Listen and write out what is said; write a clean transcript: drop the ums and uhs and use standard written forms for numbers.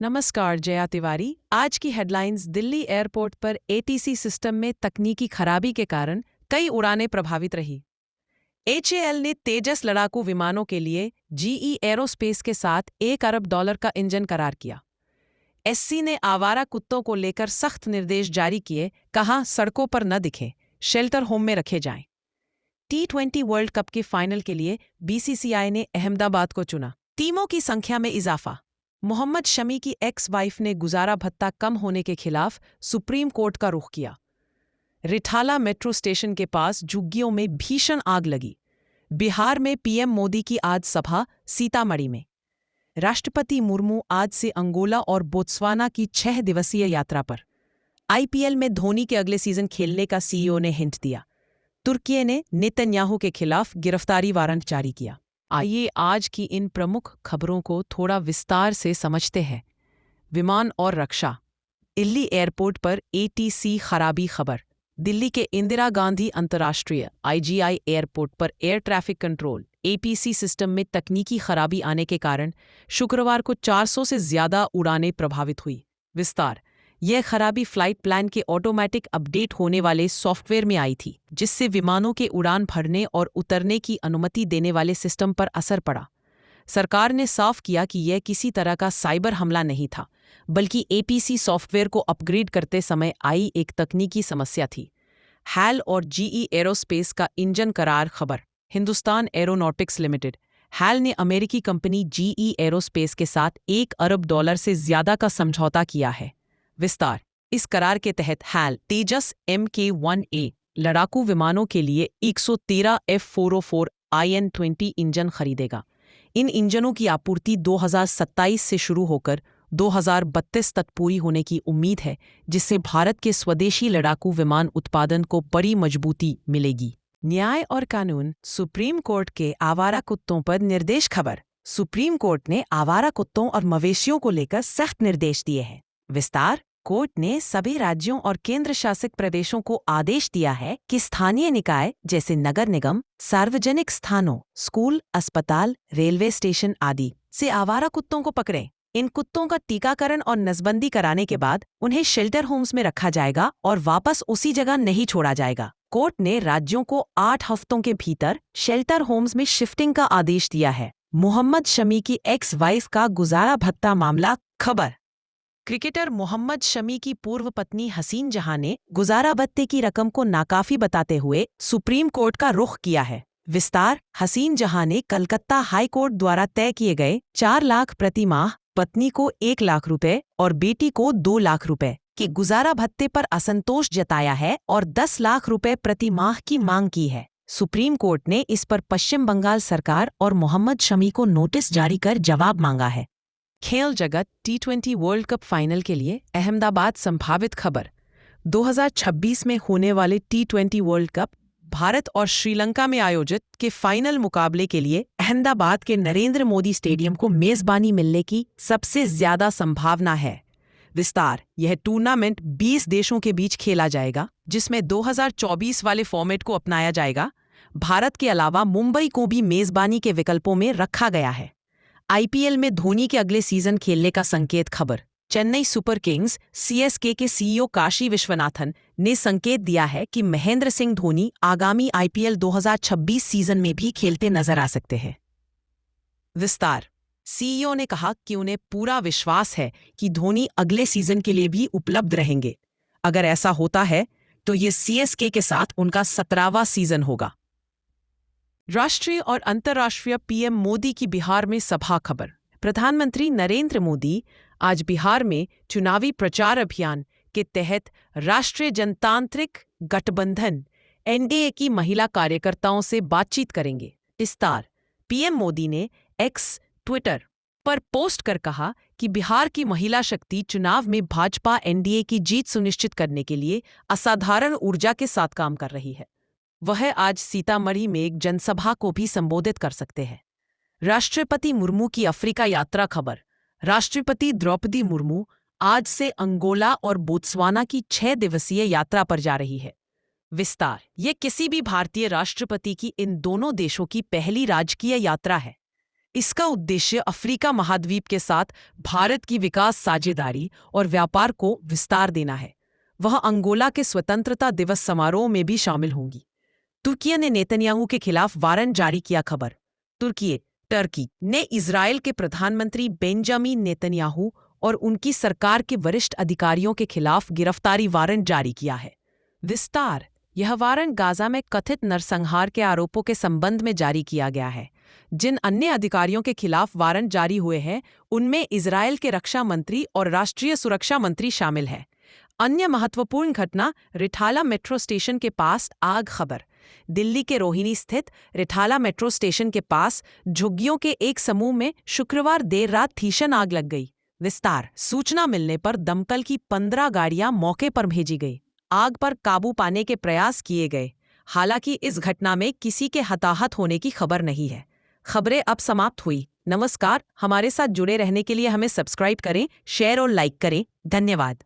नमस्कार, जया तिवारी। आज की हेडलाइंस। दिल्ली एयरपोर्ट पर एटीसी सिस्टम में तकनीकी खराबी के कारण कई उड़ानें प्रभावित रही। एचएएल ने तेजस लड़ाकू विमानों के लिए जीई एरोस्पेस के साथ $1 अरब का इंजन करार किया। एससी ने आवारा कुत्तों को लेकर सख्त निर्देश जारी किए, कहा सड़कों पर न दिखें, शेल्टर होम में रखे जाएं। T20 वर्ल्ड कप के फाइनल के लिए बीसीसीआई ने अहमदाबाद को चुना। टीमों की संख्या में इजाफा। मोहम्मद शमी की एक्स वाइफ ने गुजारा भत्ता कम होने के खिलाफ सुप्रीम कोर्ट का रुख किया। रिठाला मेट्रो स्टेशन के पास झुग्गियों में भीषण आग लगी। बिहार में पीएम मोदी की आज सभा, सीतामढ़ी में। राष्ट्रपति मुर्मू आज से अंगोला और बोत्सवाना की 6 दिवसीय यात्रा पर। आईपीएल में धोनी के अगले सीजन खेलने का सीईओ ने हिंट दिया। तुर्की ने नेतन्याहू के खिलाफ गिरफ्तारी वारंट जारी किया। आइए आज की इन प्रमुख खबरों को थोड़ा विस्तार से समझते हैं। विमान और रक्षा। दिल्ली एयरपोर्ट पर एटीसी खराबी खबर। दिल्ली के इंदिरा गांधी अंतर्राष्ट्रीय आईजीआई एयरपोर्ट पर air traffic control APC system में तकनीकी खराबी आने के कारण शुक्रवार को 400 से ज्यादा उड़ानें प्रभावित हुई। विस्तार। यह खराबी फ्लाइट प्लान के ऑटोमेटिक अपडेट होने वाले सॉफ्टवेयर में आई थी, जिससे विमानों के उड़ान भरने और उतरने की अनुमति देने वाले सिस्टम पर असर पड़ा। सरकार ने साफ किया कि यह किसी तरह का साइबर हमला नहीं था, बल्कि एपीसी सॉफ्टवेयर को अपग्रेड करते समय आई एक तकनीकी समस्या थी। हैल और जीई एरोस्पेस का इंजन करार खबर। हिंदुस्तान एरोनॉटिक्स लिमिटेड हैल ने अमेरिकी कंपनी जीई एरोस्पेस के साथ $1 अरब से ज्यादा का समझौता किया है। विस्तार। इस करार के तहत हैल तेजस MK-1A लड़ाकू विमानों के लिए 113 F404 IN-20 इंजन खरीदेगा। इन इंजनों की आपूर्ति 2027 से शुरू होकर 2032 तक पूरी होने की उम्मीद है, जिससे भारत के स्वदेशी लड़ाकू विमान उत्पादन को बड़ी मजबूती मिलेगी। न्याय और कानून। सुप्रीम कोर्ट के आवारा कुत्तों पर निर्देश खबर। सुप्रीम कोर्ट ने आवारा कुत्तों और मवेशियों को लेकर सख्त निर्देश दिए हैं। विस्तार। कोर्ट ने सभी राज्यों और केंद्र शासित प्रदेशों को आदेश दिया है कि स्थानीय निकाय जैसे नगर निगम, सार्वजनिक स्थानों, स्कूल, अस्पताल, रेलवे स्टेशन आदि से आवारा कुत्तों को पकड़ें। इन कुत्तों का टीकाकरण और नसबंदी कराने के बाद उन्हें शेल्टर होम्स में रखा जाएगा और वापस उसी जगह नहीं छोड़ा जाएगा। कोर्ट ने राज्यों को 8 हफ्तों के भीतर शेल्टर होम्स में शिफ्टिंग का आदेश दिया है। मोहम्मद शमी की एक्स वाइफ का गुजारा भत्ता मामला खबर। क्रिकेटर मोहम्मद शमी की पूर्व पत्नी हसीन जहां ने गुजारा भत्ते की रकम को नाकाफी बताते हुए सुप्रीम कोर्ट का रुख किया है। विस्तार। हसीन जहां ने कलकत्ता हाई कोर्ट द्वारा तय किए गए 4 लाख प्रति माह, पत्नी को 1 लाख रुपए और बेटी को 2 लाख रुपए के गुजारा भत्ते पर असंतोष जताया है और 10 लाख रुपए प्रति माह की मांग की है। सुप्रीम कोर्ट ने इस पर पश्चिम बंगाल सरकार और मोहम्मद शमी को नोटिस जारी कर जवाब मांगा है। खेल जगत। T20 वर्ल्ड कप फाइनल के लिए अहमदाबाद संभावित खबर। 2026 में होने वाले T20 वर्ल्ड कप भारत और श्रीलंका में आयोजित के फाइनल मुकाबले के लिए अहमदाबाद के नरेंद्र मोदी स्टेडियम को मेजबानी मिलने की सबसे ज्यादा संभावना है। विस्तार। यह टूर्नामेंट 20 देशों के बीच खेला जाएगा, जिसमें 2024 वाले फॉर्मेट को अपनाया जाएगा। भारत के अलावा मुंबई को भी मेजबानी के विकल्पों में रखा गया है। आईपीएल में धोनी के अगले सीजन खेलने का संकेत खबर। चेन्नई सुपर किंग्स CSK के सीईओ काशी विश्वनाथन ने संकेत दिया है कि महेंद्र सिंह धोनी आगामी आईपीएल 2026 सीजन में भी खेलते नजर आ सकते हैं। विस्तार। सीईओ ने कहा कि उन्हें पूरा विश्वास है कि धोनी अगले सीजन के लिए भी उपलब्ध रहेंगे। अगर ऐसा होता है तो ये CSK के साथ उनका 17वां सीजन होगा। राष्ट्रीय और अंतर्राष्ट्रीय पीएम मोदी की बिहार में सभा खबर। प्रधानमंत्री नरेंद्र मोदी आज बिहार में चुनावी प्रचार अभियान के तहत राष्ट्रीय जनतांत्रिक गठबंधन NDA की महिला कार्यकर्ताओं से बातचीत करेंगे। विस्तार। पीएम मोदी ने एक्स ट्विटर पर पोस्ट कर कहा कि बिहार की महिला शक्ति चुनाव में भाजपा NDA की जीत सुनिश्चित करने के लिए असाधारण ऊर्जा के साथ काम कर रही है। वह आज सीतामढ़ी में एक जनसभा को भी संबोधित कर सकते हैं। राष्ट्रपति मुर्मू की अफ्रीका यात्रा खबर। राष्ट्रपति द्रौपदी मुर्मू आज से अंगोला और बोत्सवाना की 6 दिवसीय यात्रा पर जा रही है। विस्तार। ये किसी भी भारतीय राष्ट्रपति की इन दोनों देशों की पहली राजकीय यात्रा है। इसका उद्देश्य अफ्रीका महाद्वीप के साथ भारत की विकास साझेदारी और व्यापार को विस्तार देना है। वह अंगोला के स्वतंत्रता दिवस समारोह में भी शामिल होंगी। तुर्की ने नेतन्याहू के खिलाफ वारंट जारी किया। खबर। टर्की ने इजरायल के प्रधानमंत्री बेंजामिन नेतन्याहू और उनकी सरकार के वरिष्ठ अधिकारियों के खिलाफ गिरफ्तारी वारंट जारी किया है। विस्तार। यह वारंट गाजा में कथित नरसंहार के आरोपों के संबंध में जारी किया गया है। जिन अन्य अधिकारियों के खिलाफ वारंट जारी हुए हैं उनमें इजरायल के रक्षा मंत्री और राष्ट्रीय सुरक्षा मंत्री शामिल हैं। अन्य महत्वपूर्ण घटना रिठाला मेट्रो स्टेशन के पास आग। खबर। दिल्ली के रोहिणी स्थित रिठाला मेट्रो स्टेशन के पास झुग्गियों के एक समूह में शुक्रवार देर रात भीषण आग लग गई। विस्तार। सूचना मिलने पर दमकल की 15 गाड़ियां मौके पर भेजी गई। आग पर काबू पाने के प्रयास किए गए। हालांकि इस घटना में किसी के हताहत होने की खबर नहीं है। खबरें अब समाप्त हुई। नमस्कार। हमारे साथ जुड़े रहने के लिए हमें सब्सक्राइब करें, शेयर और लाइक करें। धन्यवाद।